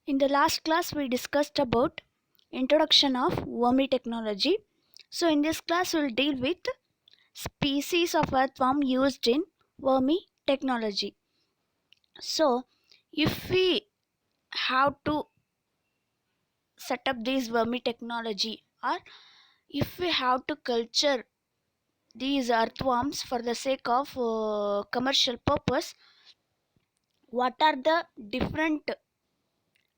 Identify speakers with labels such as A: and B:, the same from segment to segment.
A: In the last class, we discussed about introduction of wormy technology. So, in this class, we'll deal with species of earthworm used in wormy technology. So, if we have to set up this wormy technology, or if we have to culture these earthworms for the sake of commercial purpose, what are the different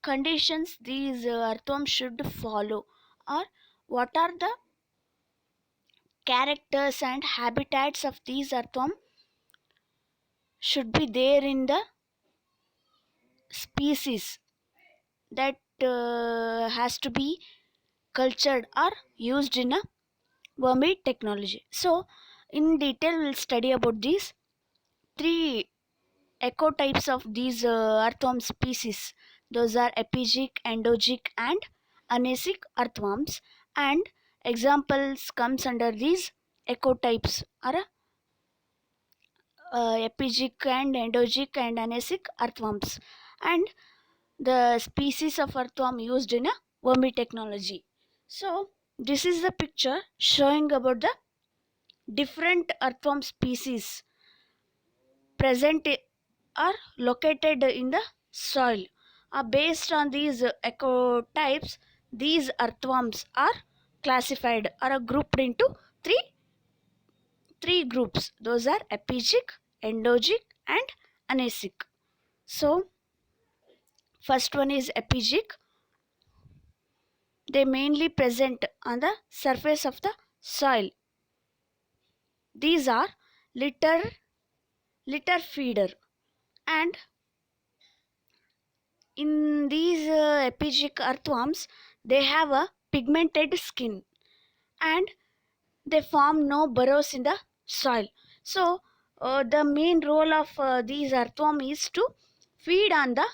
A: conditions these earthworms should follow, or what are the characters and habitats of these earthworm should be there in the species that has to be cultured or used in a wormy technology. So in detail we'll study about these three ecotypes of these earthworm species. Those are epigic, endogic and anasic earthworms, and examples comes under these ecotypes are epigic and endogic and anasic earthworms, and the species of earthworm used in a wormy technology. So this is the picture showing about the different earthworm species present are located in the soil. Based on these ecotypes, these earthworms are classified or grouped into three groups. Those are epigic, endogic and anasic. So first one is epigic. They mainly present on the surface of the soil. These are litter feeder, and in these epigic earthworms they have a pigmented skin and they form no burrows in the soil. So the main role of these earthworm is to feed on the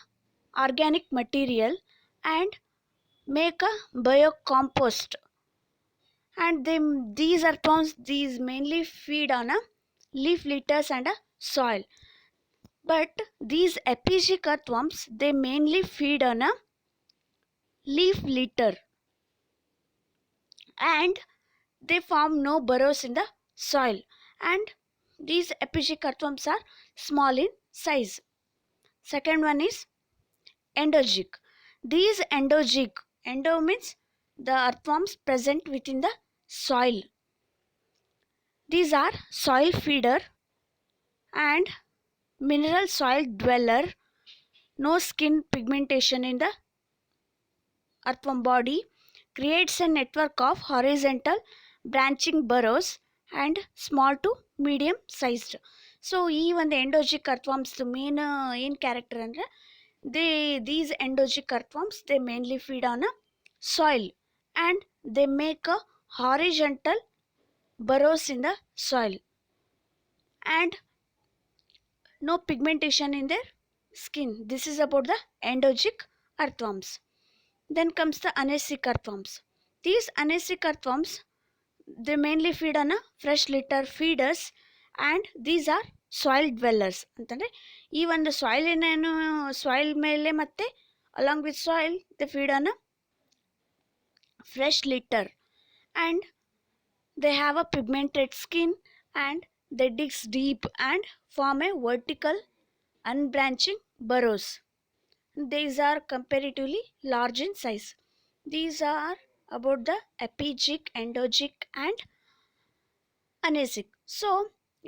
A: organic material and make a biocompost, and these earthworms these mainly feed on a leaf litters and a soil. But these epigic earthworms they mainly feed on a leaf litter and they form no burrows in the soil, and these epigic earthworms are small in size. Second one is endogic. These endo means the earthworms present within the soil. These are soil feeder and mineral soil dweller, no skin pigmentation in the earthworm body, creates a network of horizontal branching burrows and small to medium sized. So even the endogic earthworms the main character ಅಂದ್ರೆ these endogic earthworms they mainly feed on a soil and they make a horizontal burrows in the soil and no pigmentation in their skin. This is about the endogic earthworms. Then comes the anasic earthworms. These anasic earthworms they mainly feed on a fresh litter feeders, and these are soil dwellers ಅಂತಂದ್ರೆ even the soil soil ಮೇಲೆ ಮತ್ತೆ along with soil they feed on a fresh litter, and they have a pigmented skin and they dig deep and form a vertical unbranching burrows. These are comparatively large in size. These are about the epigic, endogic and anasic. So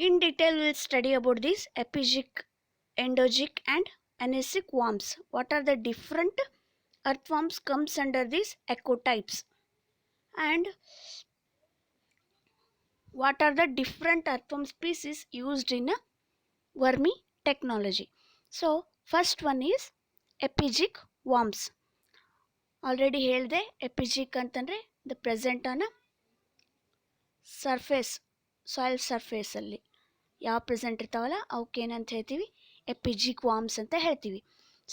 A: in detail we'll study about these epigic, endogic and anasic worms. What are the different earthworms comes under these ecotypes, and what are the different earthworm species used in a wormy technology. So first one is epigic worms. Already ಹೇಳಿದೆ epigeic ಅಂತಂದರೆ the present on surface soil ಸರ್ಫೇಸಲ್ಲಿ ಯಾವ present ಇರ್ತಾವಲ್ಲ ಅವಕ್ಕೆ ಏನಂತ ಹೇಳ್ತೀವಿ ಎಪಿಜಿಕ್ worms ಅಂತ ಹೇಳ್ತೀವಿ.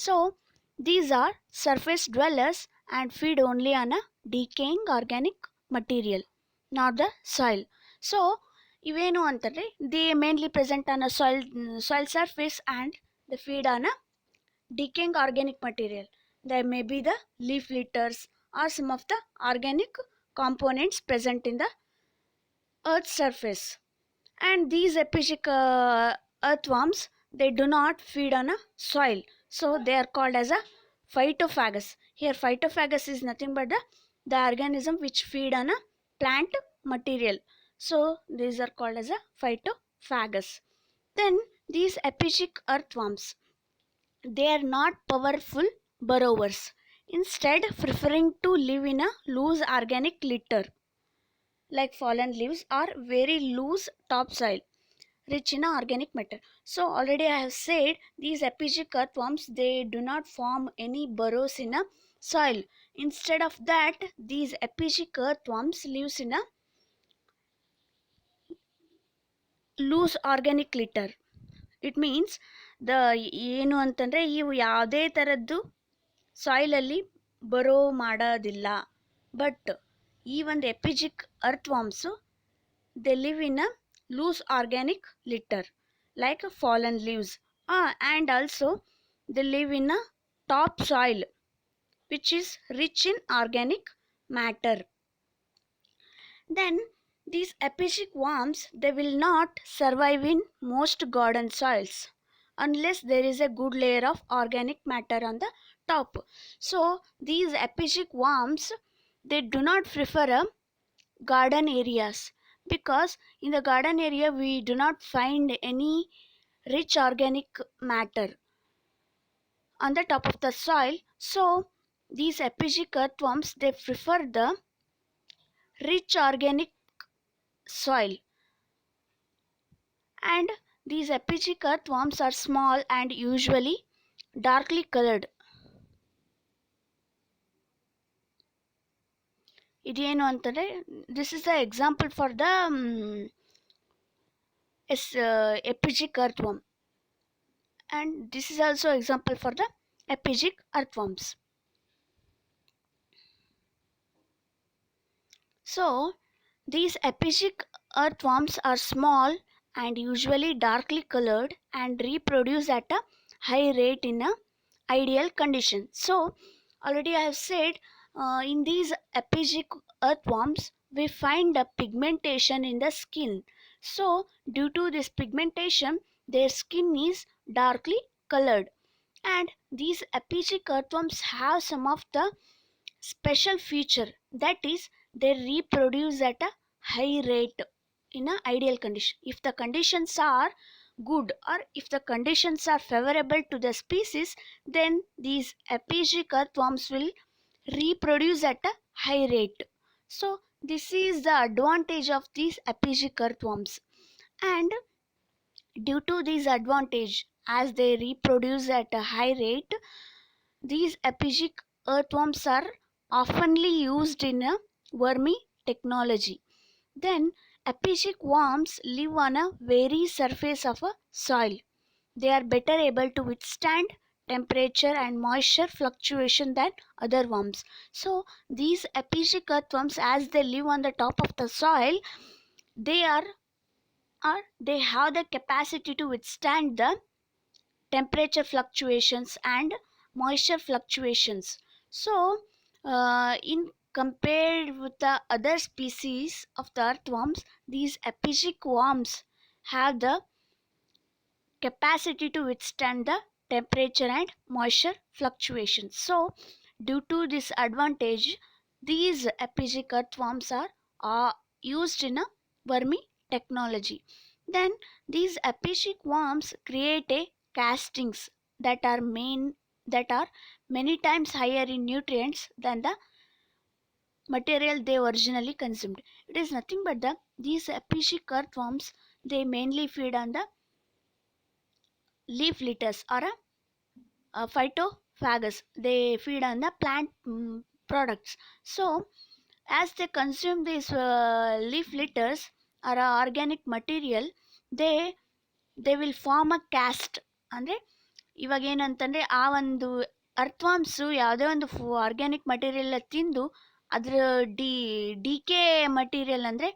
A: So these are surface dwellers and feed only on a decaying organic material not the soil. So ಇವೇನು ಅಂತಂದರೆ they mainly present on a soil surface and the feed on a decaying organic material. There may be the leaf litters or some of the organic components present in the earth's surface. And these epigic earthworms, they do not feed on a soil, so they are called as a phytophagus. Here phytophagus is nothing but the organism which feed on a plant material, so these are called as a phytophagus. Then these epigic earthworms, they are not powerful burrowers, instead preferring to live in a loose organic litter like fallen leaves or very loose topsoil rich in organic matter. So already I have said these epigic earthworms, they do not form any burrows in a soil. Instead of that, these epigic earthworms lives in a loose organic litter. It means the ಏನು ಅಂತಂದರೆ ಇವು ಯಾವುದೇ ಥರದ್ದು ಸಾಯಿಲಲ್ಲಿ ಬರೋ ಮಾಡೋದಿಲ್ಲ. But ಈ ಒಂದು epigeic earthworms they live in a loose organic litter like fallen leaves, and also they live in a top soil which is rich in organic matter. Then these epigic worms, they will not survive in most garden soils unless there is a good layer of organic matter on the top. So these epigic worms, they do not prefer garden areas, because in the garden area we do not find any rich organic matter on the top of the soil. So these epigic earthworms, they prefer the rich organic soil. And these epigic earthworms are small and usually darkly colored. ಇದೇನು ಅಂತಂದರೆ this is the example for the epigic earthworm, and this is also example for the epigic earthworms. So these epigic earthworms are small and usually darkly colored and reproduce at a high rate in a ideal condition. So already I have said in these epigic earthworms we find a pigmentation in the skin. So due to this pigmentation, their skin is darkly colored, and these epigic earthworms have some of the special feature, that is they reproduce at a high rate in an ideal condition. If the conditions are good, or if the conditions are favorable to the species, then these epigic earthworms will reproduce at a high rate. So this is the advantage of these epigic earthworms. And due to this advantage, as they reproduce at a high rate, these epigic earthworms are oftenly used in a wormy technology. Then epigic worms live on a very surface of a soil. They are better able to withstand temperature and moisture fluctuation than other worms. So these epigic earthworms, as they live on the top of the soil, they they have the capacity to withstand the temperature fluctuations and moisture fluctuations. So in compared with the other species of the earthworms, these epigic worms have the capacity to withstand the temperature and moisture fluctuations. So due to this advantage, these epigic earthworms are used in a wormy technology. Then these epigic worms create a castings that are many times higher in nutrients than the material they originally consumed. It is nothing but these epigic earthworms, they mainly feed on the leaf litters or a phytophagus. They feed on the plant products. So as they consume these leaf litters or organic material, they will form a cast. ಅಂದರೆ ಇವಾಗ ಏನಂತಂದರೆ ಆ ಒಂದು ಅರ್ಥವಾಂಸು ಯಾವುದೇ ಒಂದು organic material ತಿಂದು ಅದರ DK material ಅಂದರೆ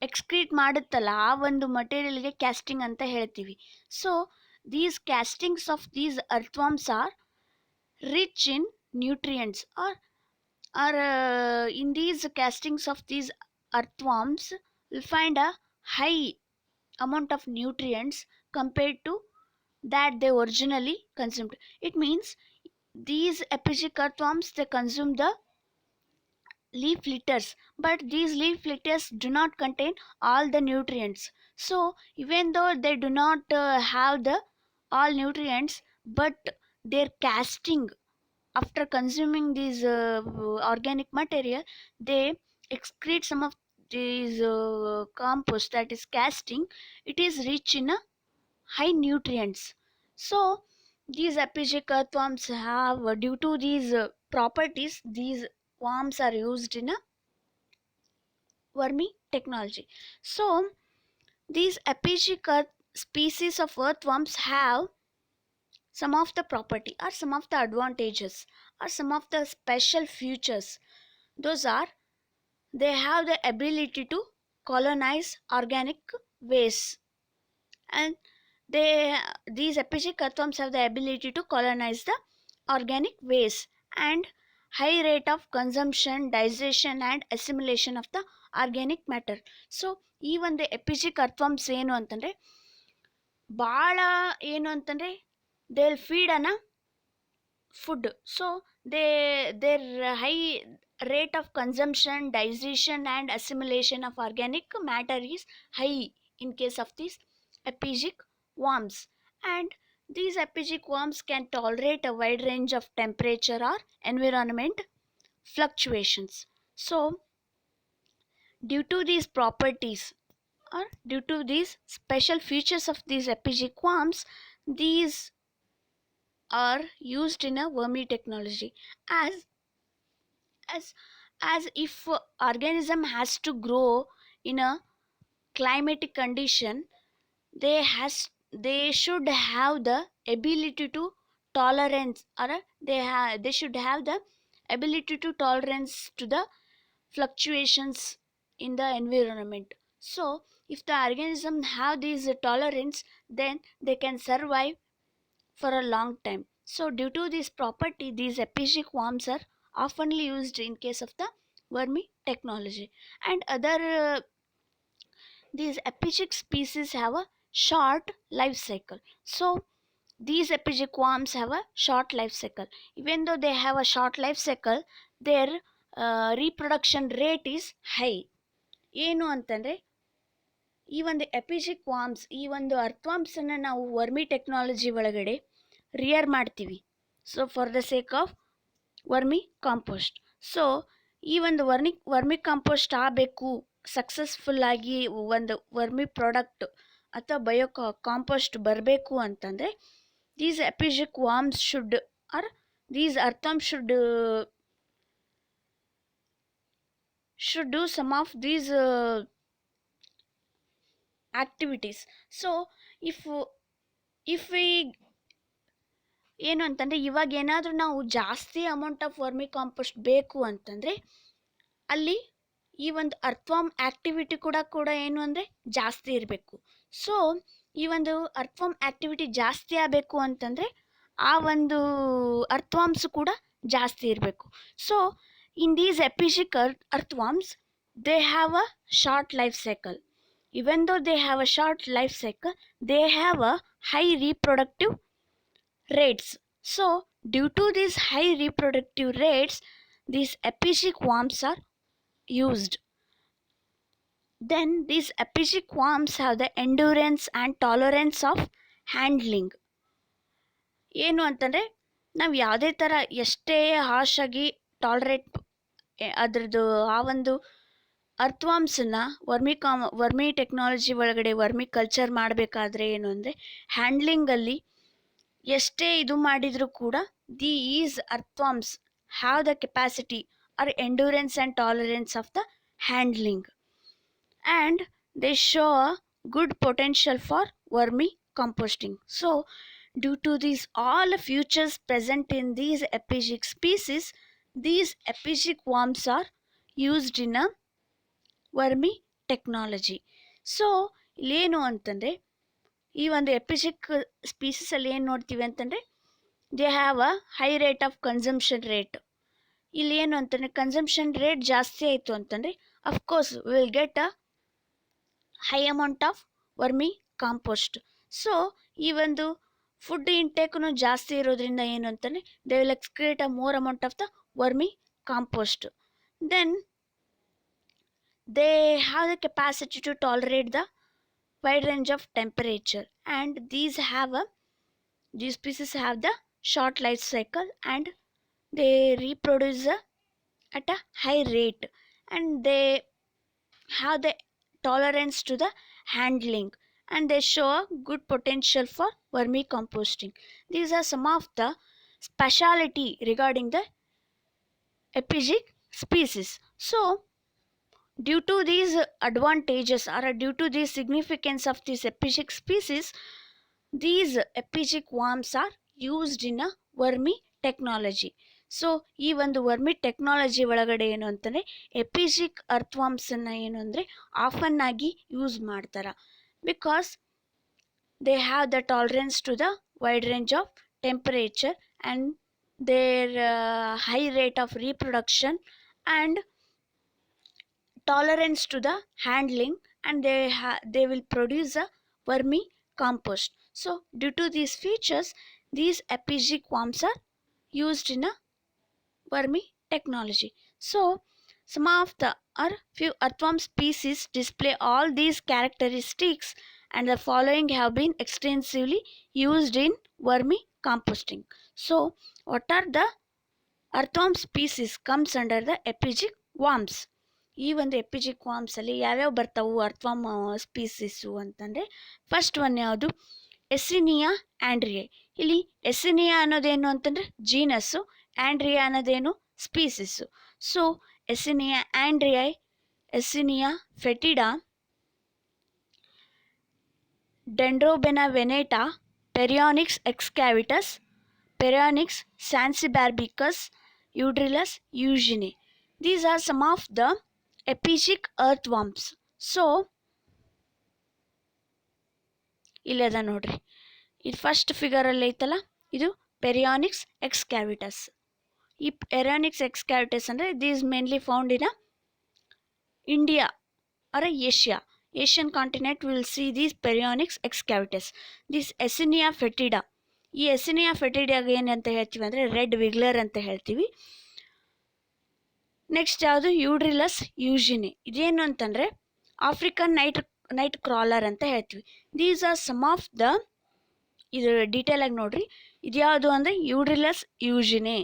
A: ಎಕ್ಸ್ಕ್ರೀಟ್ ಮಾಡುತ್ತಲ್ಲ, ಆ ಒಂದು ಮಟೀರಿಯಲ್ಗೆ ಕ್ಯಾಸ್ಟಿಂಗ್ ಅಂತ ಹೇಳ್ತೀವಿ. So these castings of these earthworms are rich in nutrients, or in these castings of these earthworms we'll find a high amount of nutrients compared to that they originally consumed. It means these epigic earthworms they consume the leaf litters, but these leaf litters do not contain all the nutrients. So even though they do not have the all nutrients, but their casting after consuming these organic material, they excrete some of these compost, that is casting. It is rich in a high nutrients. So these epigic earthworms have due to these properties, these worms are used in a wormy technology. So these epigic species of earthworms have some of the property or some of the advantages or some of the special features. Those are, they have the ability to colonize organic waste, and these epigic earthworms have the ability to colonize the organic waste, and high rate of consumption, digestion and assimilation of the organic matter. So even the epigic earthworms ಏನು ಅಂತಂದ್ರೆ ಭಾಳ ಏನು ಅಂತಂದ್ರೆ they will feed ಅನ food. So their high rate of consumption, digestion and assimilation of organic matter is high in case of these epigic worms. And these epigic worms can tolerate a wide range of temperature or environment fluctuations. So due to these properties or due to these special features of these epigic worms, these are used in a wormy technology as as as if organism has to grow in a climatic condition, they should have the ability to tolerance, or they should have the ability to tolerance to the fluctuations in the environment. So if the organism have these tolerance, then they can survive for a long time. So due to this property, these epigic worms are often used in case of the wormy technology. And other these epigic species have a short life cycle. So these epigic worms have a short life cycle. Even though they have a short life cycle, their reproduction rate is high. ಏನು ಅಂತಂದರೆ ಈ ಒಂದು ಎಪಿಜಿಕ್ warms, ಈ ಒಂದು ಅರ್ಥವಾಮ್ಸನ್ನು ನಾವು vermi technology ಒಳಗಡೆ rear ಮಾಡ್ತೀವಿ. So for the sake of vermi compost. So ಈ ಒಂದು ವರ್ಮಿ ಕಾಂಪೋಸ್ಟ್ ಆಗಬೇಕು ಸಕ್ಸಸ್ಫುಲ್ಲಾಗಿ, ಒಂದು ವರ್ಮಿ ಪ್ರಾಡಕ್ಟ್ ಅಥವಾ ಬಯೋ ಕಾಂಪೋಸ್ಟ್ ಬರಬೇಕು ಅಂತಂದರೆ these epigic worms should, or these earthworms should do some of these activities. So if we ಏನು ಅಂತಂದರೆ ಇವಾಗ ಏನಾದರೂ ನಾವು ಜಾಸ್ತಿ ಅಮೌಂಟ್ ಆಫ್ ವರ್ಮಿ ಕಾಂಪೋಸ್ಟ್ ಬೇಕು ಅಂತಂದರೆ ಅಲ್ಲಿ ಈ ಒಂದು ಅರ್ಥವಾಮ್ ಆ್ಯಕ್ಟಿವಿಟಿ ಕೂಡ ಏನು ಅಂದರೆ ಜಾಸ್ತಿ ಇರಬೇಕು. ಸೊ ಈ ಒಂದು ಅರ್ಥವಾಮ್ ಆ್ಯಕ್ಟಿವಿಟಿ ಜಾಸ್ತಿ ಆಗಬೇಕು ಅಂತಂದರೆ ಆ ಒಂದು ಅರ್ಥವಾಮ್ಸ್ ಕೂಡ ಜಾಸ್ತಿ ಇರಬೇಕು. So in these epigeic earthworms they have a short life cycle. even though they have a short life cycle, they have a high reproductive rates. So due to these high reproductive rates, these epigic worms are used. Then these epigic worms have the endurance and tolerance of handling. ಏನು ಅಂತಂದರೆ ನಾವು ಯಾವುದೇ ಥರ ಎಷ್ಟೇ ಹಾರ್ಷಾಗಿ tolerate ಅದರದ್ದು ಆ ಒಂದು ಅರ್ಥವಾಮ್ಸನ್ನ ವರ್ಮಿ ಟೆಕ್ನಾಲಜಿ ಒಳಗಡೆ ವರ್ಮಿ ಕಲ್ಚರ್ ಮಾಡಬೇಕಾದ್ರೆ ಏನು ಅಂದರೆ ಹ್ಯಾಂಡ್ಲಿಂಗಲ್ಲಿ ಎಷ್ಟೇ ಇದು ಮಾಡಿದರೂ ಕೂಡ is earthworms have the capacity or endurance and tolerance of the handling, and they show a good potential for vermi composting. So due to these all features present in these epigic species, these epigic worms are used in a vermi technology. So ಇಲ್ಲೇನು ಅಂತಂದರೆ ಈ ಒಂದು ಎಪಿಜಿಕ್ ಸ್ಪೀಸಸಲ್ಲಿ ಏನು ನೋಡ್ತೀವಿ ಅಂತಂದರೆ they have a high rate of consumption rate. ಇಲ್ಲಿ ಏನು ಅಂತಂದರೆ ಕನ್ಸಂಪ್ಷನ್ ರೇಟ್ ಜಾಸ್ತಿ ಆಯಿತು ಅಂತಂದರೆ of course will get a high amount of vermi compost. So ಈ ಒಂದು ಫುಡ್ ಇಂಟೇಕ್ನು ಜಾಸ್ತಿ ಇರೋದ್ರಿಂದ ಏನು ಅಂತಂದರೆ they will excrete a more amount of the vermi compost. Then they have the capacity to tolerate the wide range of temperature, and these species have the short life cycle, and they reproduce at a high rate, and they have the tolerance to the handling, and they show a good potential for vermicomposting. These are some of the speciality regarding the epigic species. So due to these advantages, or due to the significance of these epigic species, these epigic worms are used in a vermi technology. So ಈ ಒಂದು vermi technology ಒಳಗಡೆ ಏನು ಅಂತಂದರೆ ಎಪಿಜಿಕ್ ಅರ್ಥವಾಮ್ಸನ್ನು ಏನು ಅಂದರೆ often ಆಗಿ use ಮಾಡ್ತಾರೆ. Because they have the tolerance to the wide range of temperature, and their high rate of reproduction, and tolerance to the handling, and they will produce a vermi compost. So due to these features, these epigic worms are used in a vermi technology. So some of the or few earthworm species display all these characteristics, and the following have been extensively used in vermi composting. So what are the earthworm species comes under the epigic worms? ಈ ಒಂದು ಎಪಿಜಿಕ್ ವಾಮ್ಸಲ್ಲಿ ಯಾವ್ಯಾವ ಬರ್ತಾವು earthworm species ಅಂತಂದರೆ, first one ಯಾವುದು Eisenia andrei. ಇಲ್ಲಿ Eisenia ಅನ್ನೋದೇನು ಅಂತಂದರೆ ಜೀನಸ್ಸು, ಆ್ಯಂಡ್ರಿಯಾ ಅನ್ನೋದೇನು species. So Eisenia andrei, Eisenia fetida, Dendrobaena veneta, Perionyx excavatus, Perionyx sansibaricus, Eudrilus eugeniae. These are some of the epigic earthworms. So ಇಲ್ಲದ ನೋಡ್ರಿ, ಇದು first ಫಿಗರಲ್ಲಿ ಐತಲ್ಲ, ಇದು ಪೆರಿಯಾನಿಕ್ಸ್ ಎಕ್ಸ್ಕ್ಯಾವಿಟಸ್. ಈ ಪೆರಿಯಾನಿಕ್ಸ್ ಎಕ್ಸ್ಕ್ಯಾವಿಟಸ್ ಅಂದರೆ these mainly found in India or Asian continent will see these Perionyx excavatus. This Eisenia fetida, ಈ Eisenia ಫೆಟಿಡಾಗೆ ಏನಂತ ಹೇಳ್ತೀವಿ ಅಂದರೆ ರೆಡ್ ವಿಗ್ಲರ್ ಅಂತ ಹೇಳ್ತೀವಿ. ನೆಕ್ಸ್ಟ್ ಯಾವುದು ಯೂಡ್ರಿಲಸ್ ಯೂಜಿನಿ, ಇದೇನು ಅಂತಂದರೆ ಆಫ್ರಿಕನ್ ನೈಟ್ ಕ್ರಾಲರ್ ಅಂತ ಹೇಳ್ತೀವಿ. These are some of the, ಇದು ಡೀಟೇಲ್ ಆಗಿ ನೋಡ್ರಿ, ಇದ್ಯಾವುದು ಅಂದರೆ Eudrilus eugeniae.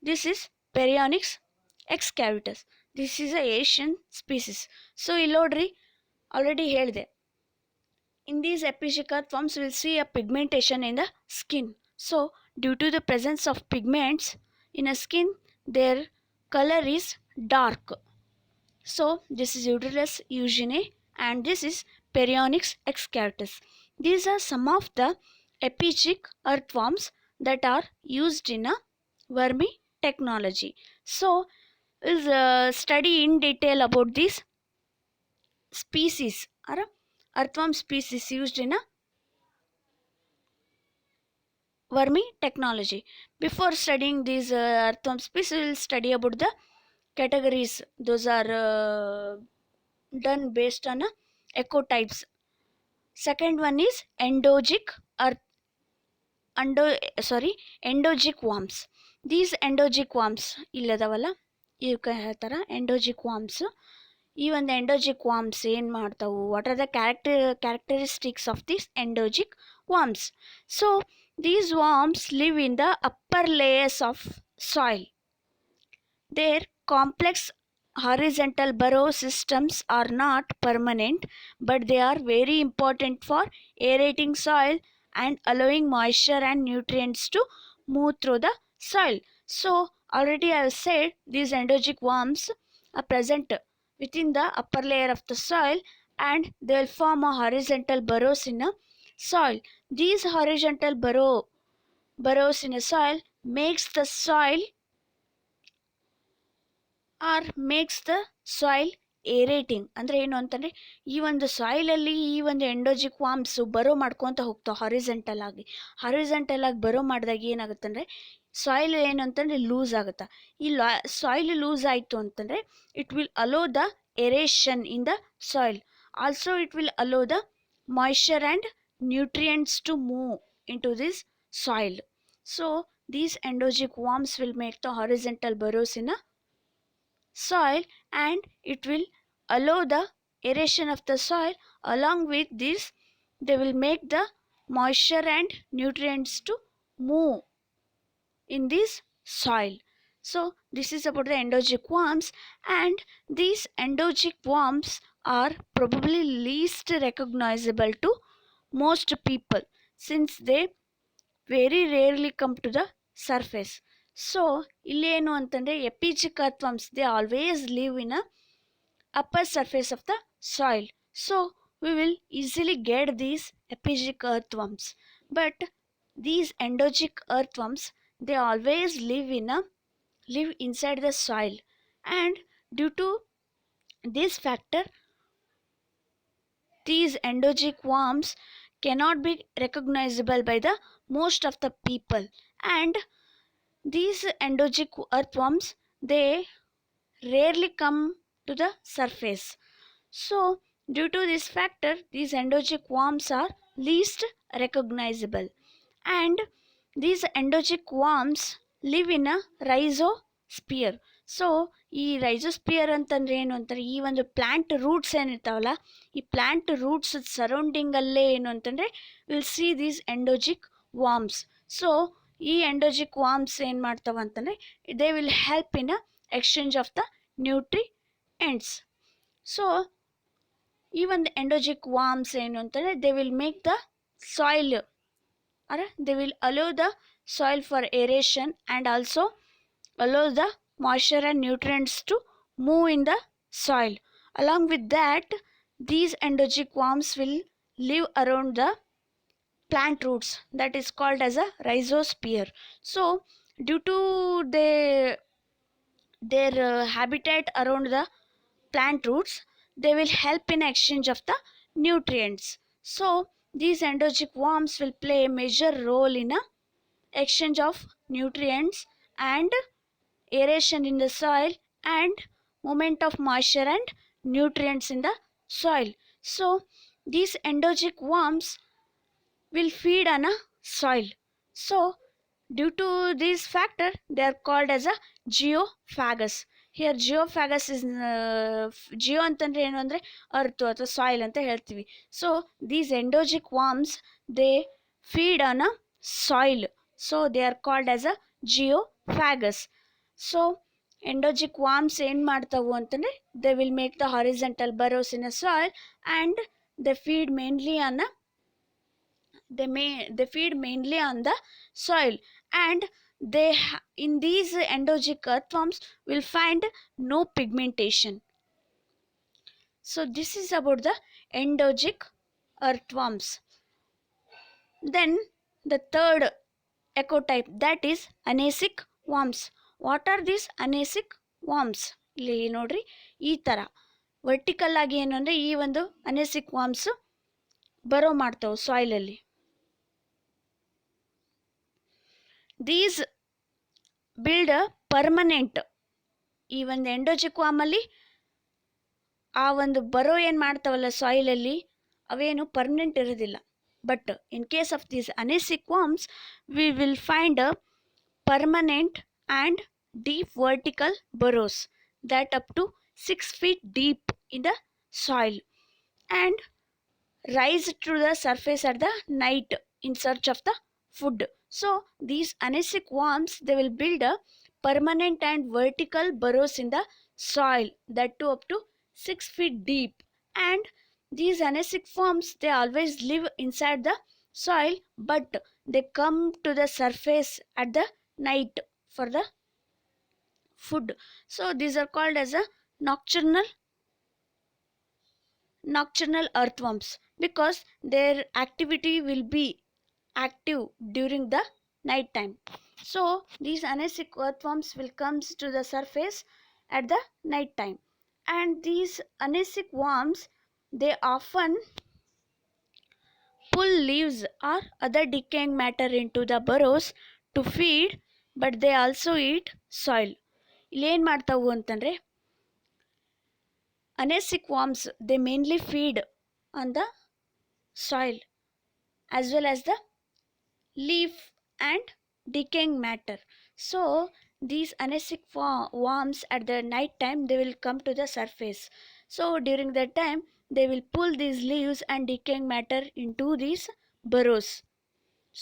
A: This is Perionyx excavatus. This is a Asian species. So ಇಲ್ಲಿ ನೋಡ್ರಿ, ಆಲ್ರೆಡಿ ಹೇಳಿದೆ, in these epigic earthworms we'll see a pigmentation in the skin. So due to the presence of pigments in a skin, their color is dark. So this is Udrilus eugene, and this is Perionyx excavatus. These are some of the epigic earthworms that are used in a vermi technology. So we'll study in detail about these species or earthworm species used in a vermi technology. Before studying these earthworm species, we will study about the categories. Those are done based on ecotypes. Second one is endogic worms. These endogic worms illadavala ಇವಕ್ಕೆ ಹೇಳ್ತಾರೆ ಎಂಡೋಜಿಕ್ worms. ಈ ಒಂದು ಎಂಡೋಜಿಕ್ worms ಏನು ಮಾಡ್ತಾವು, what are the characteristics of this endogeic worms? So these worms live in the upper layers of soil. Their complex horizontal burrow systems are not permanent, but they are very important for aerating soil and allowing moisture and nutrients to move through the soil. So already I have said these endogic worms are present within the upper layer of the soil, and they will form a horizontal burrows in a soil. These horizontal burrows in a soil makes the soil ಏರೇಟಿಂಗ್ ಅಂದರೆ ಏನು ಅಂತಂದರೆ ಈ ಒಂದು ಸಾಯಿಲಲ್ಲಿ ಈ ಒಂದು ಎಂಡೋಜಿಕ್ ವಾಮ್ಸು ಬರೋ ಮಾಡ್ಕೊತ ಹೋಗ್ತಾವೆ horizontal ಆಗಿ ಬರೋ ಮಾಡಿದಾಗ ಏನಾಗುತ್ತೆ ಅಂದರೆ ಸಾಯಿಲ್ ಏನು ಅಂತಂದರೆ ಲೂಸ್ ಆಗುತ್ತೆ. ಈ ಸಾಯಿಲ್ ಲೂಸ್ ಆಯಿತು ಅಂತಂದರೆ it will hello the aeration in the soil. Also it will hello the moisture and nutrients to move into this soil. So these endogic worms will make the horizontal burrows in a soil, and it will allow the aeration of the soil. Along with this, they will make the moisture and nutrients to move in this soil. So this is about the endogic worms, and these endogic worms are probably least recognizable to most people since they very rarely come to the surface. So ಇಲ್ಲಿ ಏನು ಅಂತಂದರೆ ಎಪಿಜಿಕ್ earthworms, they always live in a upper surface of the soil. So we will easily get these epigic earthworms. But these endogic earthworms, they always live inside the soil, and due to this factor these endogic worms cannot be recognizable by the most of the people. And these endogic earthworms, they rarely come to the surface. So due to this factor these endogic worms are least recognizable, and these endogic worms live in a rhizosphere. So ಈ ರೈಜೋಸ್ಪಿಯರ್ ಅಂತಂದರೆ ಏನು ಅಂತಾರೆ, ಈ ಒಂದು plant roots ಏನಿರ್ತಾವಲ್ಲ, ಈ plant roots ಸರೌಂಡಿಂಗಲ್ಲೇ ಏನು ಅಂತಂದರೆ will see these endogeic worms. So ಈ ಎಂಡೋಜಿಕ್ ವಾರ್ಮ್ಸ್ ಏನು ಮಾಡ್ತಾವ ಅಂತಂದರೆ they will help in a exchange of the nutrients. So ಈ ಒಂದು ಎಂಡೋಜಿಕ್ ವಾರ್ಮ್ಸ್ ಏನು ಅಂತಂದರೆ they will make the soil, or they will allow the soil for aeration and also allow the moisture and nutrients to move in the soil. Along with that, these endogic worms will live around the plant roots, that is called as a rhizosphere. So due to their habitat around the plant roots, they will help in exchange of the nutrients. So these endogic worms will play a major role in a exchange of nutrients and aeration in the soil and movement of moisture and nutrients in the soil. So these endogic worms will feed on a soil. So due to this factor they are called as a geophagus. Here geophagus is geo ಅಂತಂದ್ರೆ ಏನು ಅಂದರೆ earth ಅಥವಾ soil ಅಂತ ಹೇಳ್ತೀವಿ. So these endogeic worms they feed on a soil, so they are called as a geophagus. So endogeic worms ಏನು ಮಾಡ್ತಾವು ಅಂತಂದರೆ they will make the horizontal burrows in a soil, and they feed mainly on a they feed mainly on the soil, and in these endogic earthworms will find no pigmentation. So this is about the endogic earthworms. Then the third ecotype, that is anasic worms. What are these anasic worms? ಇಲ್ಲಿ ನೋಡ್ರಿ ಈ ಥರ vertical ಆಗಿ ಏನು ಅಂದರೆ ಈ ಒಂದು ಅನೇಸಿಕ್ warms ಬರೋ ಮಾಡ್ತಾವೆ ಸಾಯಿಲಲ್ಲಿ. ದೀಸ್ ಬಿಲ್ಡ್ ಪರ್ಮನೆಂಟ್, ಈ ಒಂದು ಎಂಡೋಜಿಕ್ ವಾರ್ಮಲ್ಲಿ ಆ ಒಂದು ಬರೋ ಏನು ಮಾಡ್ತಾವಲ್ಲ ಸಾಯಿಲಲ್ಲಿ ಅವೇನು ಪರ್ಮನೆಂಟ್ ಇರೋದಿಲ್ಲ. But in case of these anecic worms we will find a permanent and deep vertical burrows that up to 6 feet deep in the soil and rise to the surface at the night in search of the food. So these anasic worms, they will build a permanent and vertical burrows in the soil that too up to 6 feet deep, and these anasic worms, they always live inside the soil but they come to the surface at the night for the food. So these are called as a nocturnal earthworms because their activity will be active during the night time. So these anasic earthworms will come to the surface at the night time, And these anestic worms, they often pull leaves or other decaying matter into the burrows to feed, but they also eat soil. ಇಲ್ಲಿ ಏನು ಮಾಡ್ತಾವು ಅಂತಂದರೆ, anestic worms, they mainly feed on the soil as well as the leaf and decaying matter. So these anestic worms at the night time, they will come to the surface. So during that time, they will pull these leaves and decaying matter into these burrows.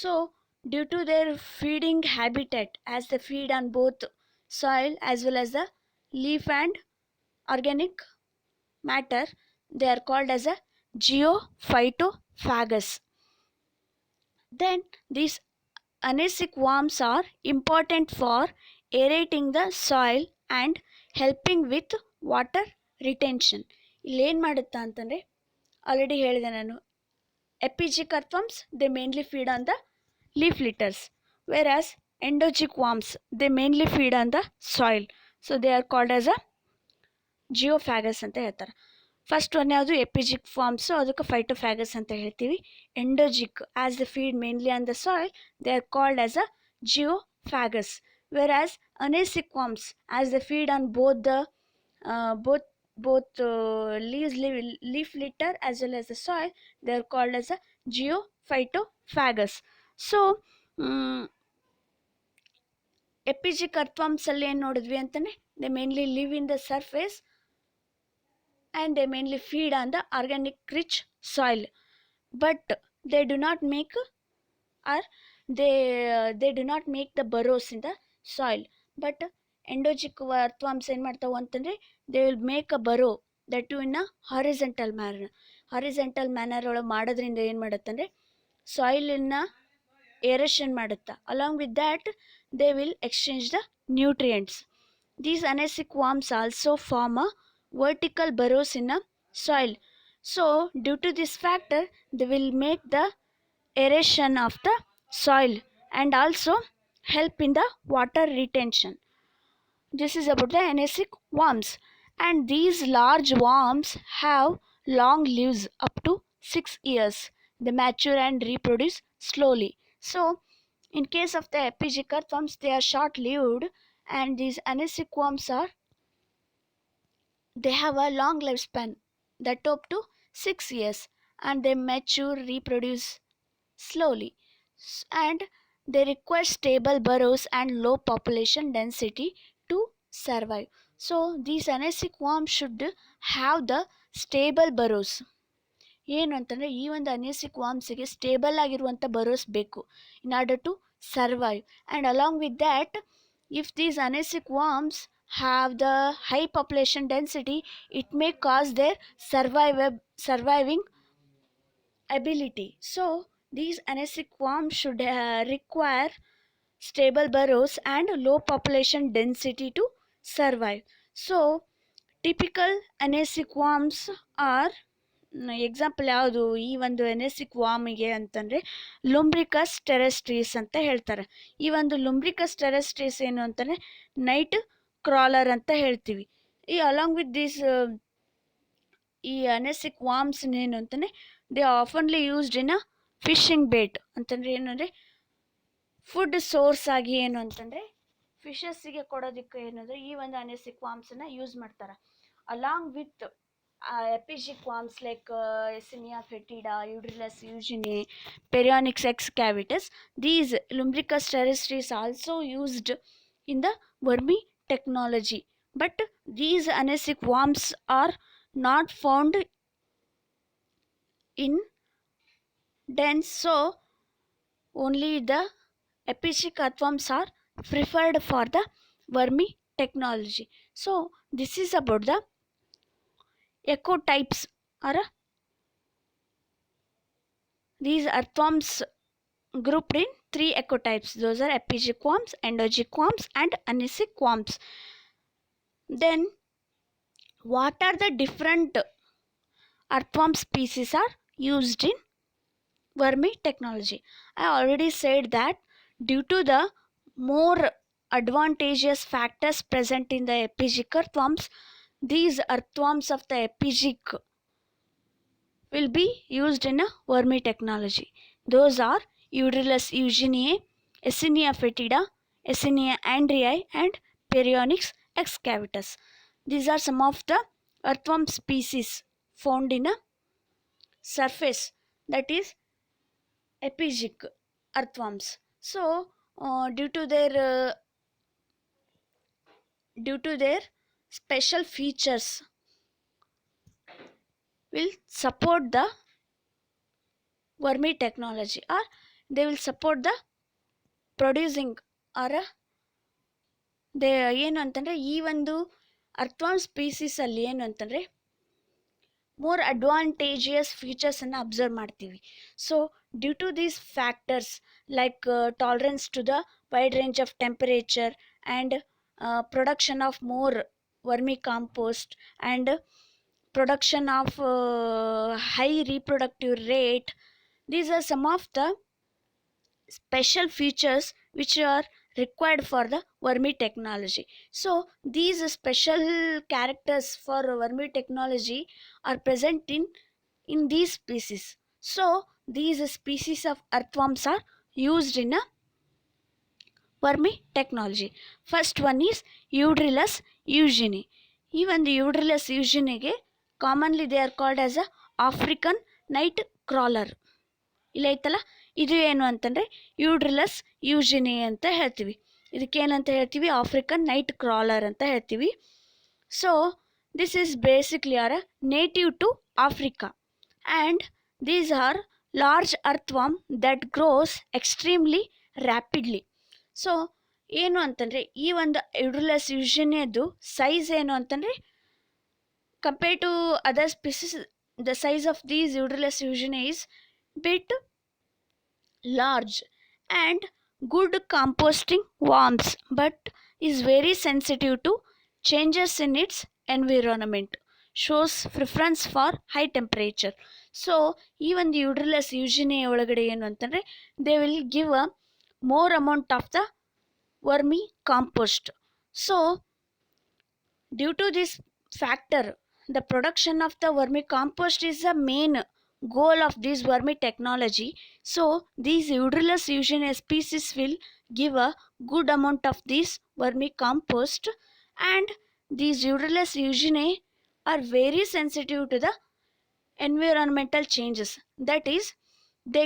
A: So due to their feeding habitat, as they feed on both soil as well as the leaf and organic matter, they are called as a geophytophagus. Then these anestic worms are important for aerating the soil and helping with water retention. ಇಲ್ಲೇನು ಮಾಡುತ್ತಾ ಅಂತಂದರೆ, already ಹೇಳಿದೆ ನಾನು, epigic earthworms, they mainly feed on the leaf litters, whereas endogic worms, they mainly feed on the soil. So they are called as a geophagus ಅಂತ ಹೇಳ್ತಾರೆ. First one ಯಾವುದು ಎಪಿಜಿಕ್ forms, ಅದಕ್ಕೆ phytophagous ಅಂತ ಹೇಳ್ತೀವಿ. Endogeic, as the feed mainly on the soil, they are called as a geophagous. whereas anestic worms, as they feed on both the leaf litter as well as the soil, they are called as a geophytophagus. So epigeic earthworms ಅಲ್ಲಿ ಏನು ನೋಡಿದ್ವಿ ಅಂತಾನೆ, they mainly live in the surface and they mainly feed on the organic rich soil, but they do not make or they do not make the burrows in the soil. But endogeic earthworms ಏನು ಮಾಡ್ತಾವೆ ಅಂತಂದರೆ, they will make a burrow that you in a horizontal manner ಒಳಗೆ ಮಾಡೋದ್ರಿಂದ ಏನು ಮಾಡುತ್ತಂದರೆ, ಸಾಯಿಲನ್ನು aeration ಮಾಡುತ್ತಾ. Along with that they will exchange the nutrients. These anestic worms also form a vertical burrows in a soil. So due to this factor, they will make the aeration of the soil and also help in the water retention. This is about the anestic worms. And these large worms have long lives up to 6 years. They mature and reproduce slowly. So in case of the epigic earthworms, they are short lived, and these anestic worms are, they have a long lifespan, that up to 6 years, and they mature, reproduce slowly, and they require stable burrows and low population density to survive. So these anestic worms should have the stable burrows. ಏನು ಅಂತಂದರೆ, ಈ ಒಂದು ಅನೇಸಿಕ್ ವಾಮ್ಸಿಗೆ stable ಆಗಿರುವಂಥ burrows ಬೇಕು in order to survive. And along with that, if these anestic worms have the high population density, it may cause their surviving ability. So these anestic worms should require stable burrows and low population density to survive. So typical anestic worms are, example ಯಾವುದು ಈ ಒಂದು ಎನೆಸಿಕ್ ವಾಮಿಗೆ ಅಂತಂದರೆ, ಲುಂಬ್ರಿಕಸ್ ಟೆರೆಸ್ಟ್ರೀಸ್ ಅಂತ ಹೇಳ್ತಾರೆ. ಈ ಒಂದು ಲುಂಬ್ರಿಕಸ್ ಟೆರೆಸ್ಟ್ರೀಸ್ ಏನು ಅಂತಂದರೆ ನೈಟ್ ಕ್ರಾಲರ್ ಅಂತ ಹೇಳ್ತೀವಿ. ಈ ಅಲಾಂಗ್ ವಿತ್ ದಿಸ್ ಈ ಅನೆಸಿಕ್ ವಾಮ್ಸ್ ಏನು ಅಂತಂದರೆ, they oftenly used in a fishing bait ಅಂತಂದರೆ ಏನು ಅಂದರೆ, ಫುಡ್ ಸೋರ್ಸ್ ಆಗಿ ಏನು ಅಂತಂದರೆ ಫಿಶಸ್ಸಿಗೆ ಕೊಡೋದಕ್ಕೆ ಏನಂದರೆ ಈ ಒಂದು ಅನೆಸಿಕ್ ವಾಮ್ಸನ್ನು ಯೂಸ್ ಮಾಡ್ತಾರೆ. Along with epigic worms like Yersinia fetida, Eudrilus eugene, Perionyx excavatus. These Lumbricus terrestris also used in the wormy technology, but these anestic worms are not found in dens, so only the epigic earthworms are preferred for the wormy technology. So this is about the ecotypes, or these earthworms grouped in 3 ecotypes. Those are epigic worms, endogic worms and anestic worms. Then what are the different earthworm species are used in wormy technology? I already said that due to the more advantageous factors present in the epigic earthworms, these earthworms of the epigic will be used in a wormy technology. Those are Euryalus eugeniae, Escherichia fetida, Escherichia andreae, and Perionyx excavatus. These are some of the earthworm species found in a surface, that is epigic earthworms. So due to their special features will support the wormy technology, or they will support the producing, or they ಏನು ಅಂತಂದರೆ ಈ ಒಂದು earthworm ಸ್ಪೀಸೀಸಲ್ಲಿ ಏನು ಅಂತಂದರೆ more advantageous ಫೀಚರ್ಸನ್ನು observe ಮಾಡ್ತೀವಿ. So due to these factors like tolerance to the wide range of temperature and production of more vermicompost and production of high reproductive rate, these are some of the special features which are required for the wormy technology. So these special characters for wormy technology are present in these species. So these species of earthworms are used in a wormy technology. First one is Euryalus eugeniae. Even the Euryalus eugeniae commonly they are called as a African night crawler. ಇಲ್ಲ ಐತಲ್ಲ, ಇದು ಏನು ಅಂತಂದರೆ Eudrilus ಯೂಜಿನಿ ಅಂತ ಹೇಳ್ತೀವಿ. ಇದಕ್ಕೇನಂತ ಹೇಳ್ತೀವಿ? African night crawler ಅಂತ ಹೇಳ್ತೀವಿ. So this is basically are native to Africa and these are large earthworm that grows extremely rapidly. So ಏನು ಅಂತಂದರೆ ಈ ಒಂದು ಯೂಡ್ರಿಲಸ್ ಯೂಜಿನಿಯದು ಸೈಜ್ ಏನು ಅಂತಂದರೆ, compared to other species, the size of these Euryalus eugeniae is bit large and good composting worms, but is very sensitive to changes in its environment, shows preference for high temperature. So even the Euryalus eugeniae ಒಳಗಡೆ ಏನು ಅಂತಂದರೆ they will give a more amount of the wormy compost. So due to this factor, the production of the vermicompost is the main goal of this vermi technology. So these Euryalus eugeniae species will give a good amount of this vermicompost, and these Euryalus eugeniae are very sensitive to the environmental changes. That is, they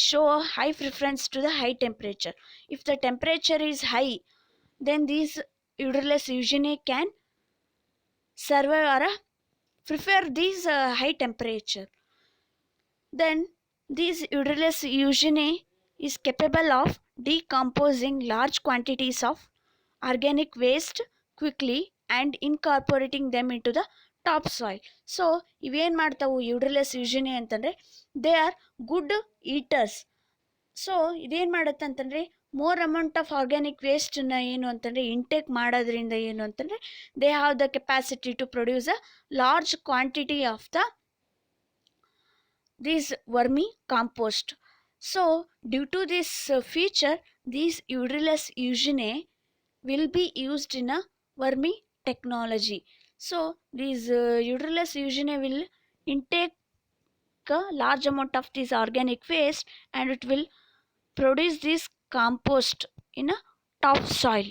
A: show a high preference to the high temperature. If the temperature is high, then these Euryalus eugeniae can survive or prefer these high temperature. Then these Euryalus eugeniae is capable of decomposing large quantities of organic waste quickly and incorporating them into the topsoil. So ಇವೇನು ಮಾಡ್ತಾವು Euryalus eugeniae ಅಂತಂದರೆ they are good eaters. So ಇದೇನು ಮಾಡುತ್ತೆ ಅಂತಂದರೆ more amount of organic ವೇಸ್ಟನ್ನ ಏನು ಅಂತಂದರೆ intake ಮಾಡೋದ್ರಿಂದ ಏನು ಅಂತಂದರೆ they have the capacity to produce a large quantity of the these wormy compost. So due to this feature, these Euryalus eugeniae will be used in a wormy technology. So these Euryalus eugeniae will intake a large amount of this organic waste and it will produce this compost in a topsoil.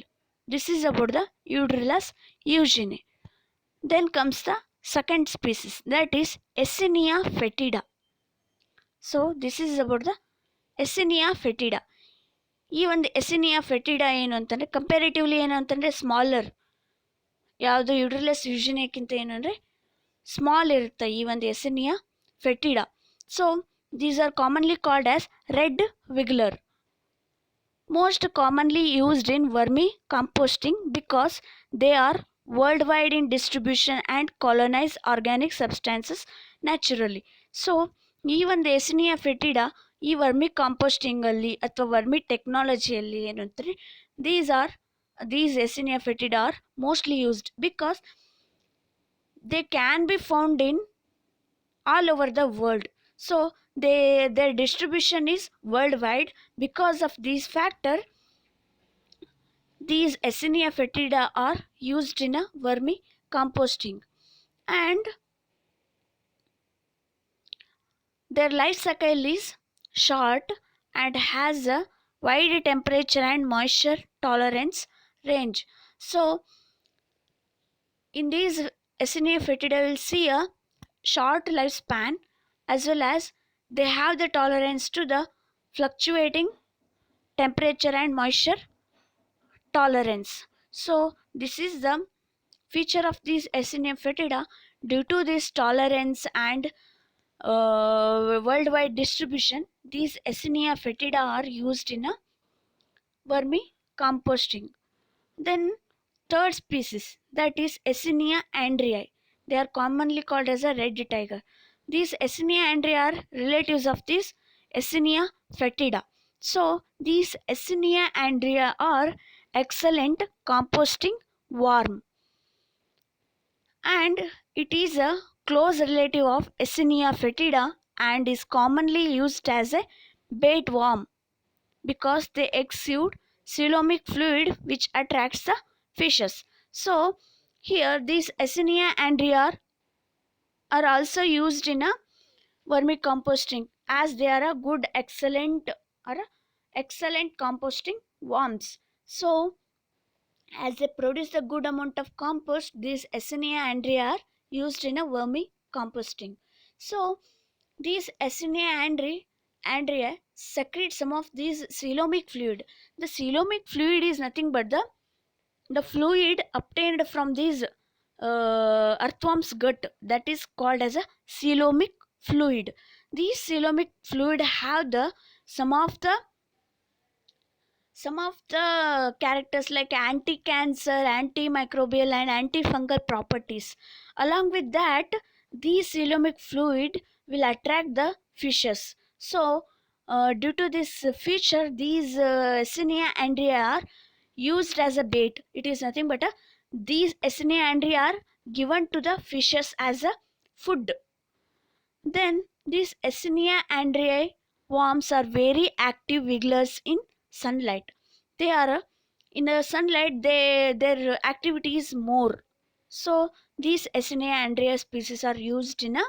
A: This is about the Euryalus eugeniae. Then comes the second species, that is Escherichia fetida. So this is about the Eisenia fetida. ಈ ಒಂದು Eisenia ಫೆಟಿಡಾ ಏನು ಅಂತಂದರೆ comparatively ಏನು ಅಂತಂದರೆ smaller, ಯಾವುದು Eudrilus ಯೂಜಿನಿಯಕ್ಕಿಂತ ಏನು ಅಂದರೆ small ಇರುತ್ತೆ ಈ ಒಂದು Eisenia fetida. So these are commonly called as red wiggler. most commonly used in vermi composting because they are worldwide in distribution and colonize organic substances naturally. So ಈ ಒಂದು ಎಸಿನಿಯಾ fetida ಈ vermi ಕಾಂಪೋಸ್ಟಿಂಗಲ್ಲಿ ಅಥವಾ vermi ಟೆಕ್ನಾಲಜಿಯಲ್ಲಿ ಏನು ಅಂತಾರೆ, these Eisenia fetida are mostly used because they can be found in all over the world. So their distribution is worldwide. Because of this factor, these Escherichia fetida are used in a vermi composting, and their life cycle is short and has a wide temperature and moisture tolerance range. So, in these Esenia fetida, we'll see a short lifespan as well as they have the tolerance to the fluctuating temperature and moisture tolerance. So, this is the feature of these Esenia fetida. Due to this tolerance and worldwide distribution, these Esenia fetida are used in a vermi composting. Then third species, that is Esenia andrii. They are commonly called as a red tiger. These Esenia andrii are relatives of this Esenia fetida. So these Esenia andrii are excellent composting worm, and it is a close relative of Esenia fetida and is commonly used as a bait worm because they exude coelomic fluid which attracts the fishes. So here these Esenia andria are also used in a vermicomposting as they are a good excellent composting worms. So as they produce a good amount of compost, these Esenia andria are used in a vermicomposting. So these andria secrete some of these coelomic fluid. The coelomic fluid is nothing but the fluid obtained from these earthworm's gut, that is called as a coelomic fluid. These coelomic fluid have the some of the some of the characters like anti-cancer, antimicrobial and antifungal properties. Along with that, these coelomic fluid will attract the fishes. So due to this feature, these Esenia andria are used as a bait. It is nothing but these Esenia andria are given to the fishes as a food. Then these Esenia andrii worms are very active wigglers in sunlight. They are in the sunlight. Their activity is more. So these Esenia andria species are used in a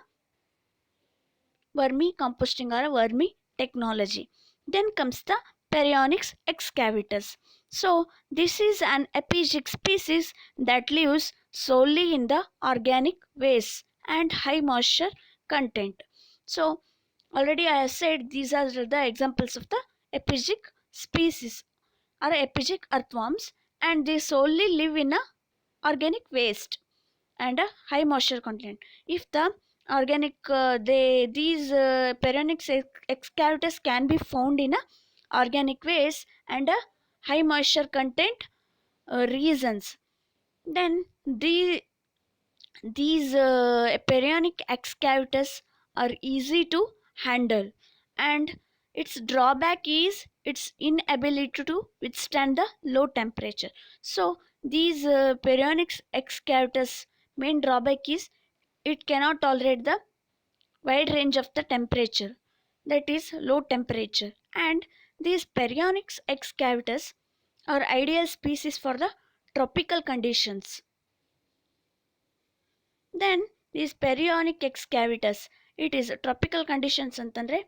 A: vermi composting or a vermi technology. Then comes the Perionyx excavatus. So this is an epiphytic species that lives solely in the organic waste and high moisture content. So already I have said these are the examples of the epiphytic species or epiphytic earthworms, and they solely live in a organic waste and a high moisture content. If the organic these Perionyx excavatus can be found in a organic waste and a high moisture content regions, then these Perionyx excavators are easy to handle, and its drawback is its inability to withstand the low temperature. So these Perionyx excavators main drawback is it cannot tolerate the wide range of the temperature, that is low temperature, and these Perionyx excavators are ideal species for the tropical conditions. Then these Perionyx excavatus, it is tropical conditions ಅಂತಂದ್ರೆ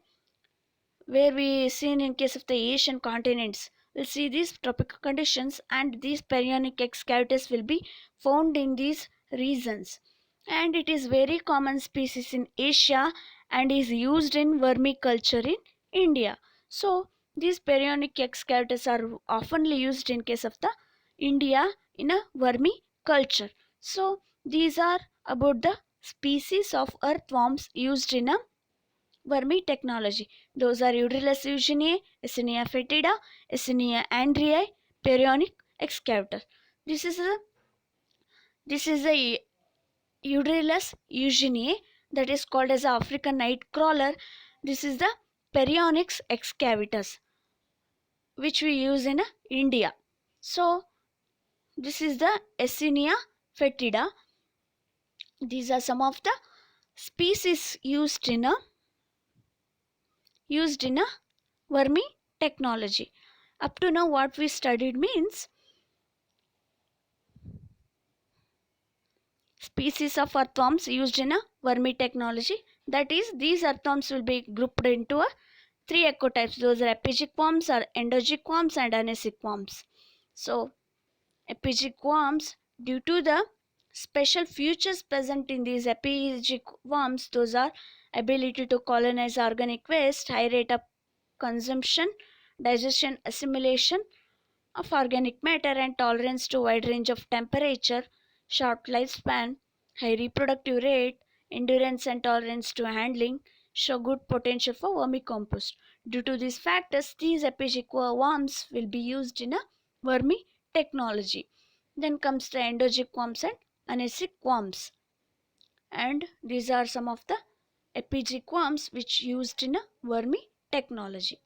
A: where we seen in case of the Asian continents. We'll see these tropical conditions, and these Perionyx excavatus will be found in these regions. And it is very common species in Asia and is used in vermiculture in India. So these Perionyx excavatus are often used in case of the India in a vermiculture. So these are about the species of earthworms used in a vermi technology. Those are Euryalus eugeniae, Esenia fetida, Esenia andrii, Perionyx excavator. This is a Euryalus eugeniae, that is called as African night crawler. This is the Perionyx excavatus which we use in India. So this is the Esenia fetida. These are some of the species used in a vermi technology. Up to now what we studied means species of earthworms used in a vermi technology. That is, these earthworms will be grouped into a three ecotypes. Those are epigic worms, are endogic worms, and anesic worms. So, epigic worms, due to the special features present in these epigic worms, those are ability to colonize organic waste, high rate of consumption, digestion, assimilation of organic matter, and tolerance to wide range of temperature, short lifespan, high reproductive rate, endurance and tolerance to handling, show good potential for vermicompost. Due to these factors, these epigic worms will be used in a vermi technology. Then comes the endogic worms and anesic worms. And these are some of the epigic worms which used in a vermi technology.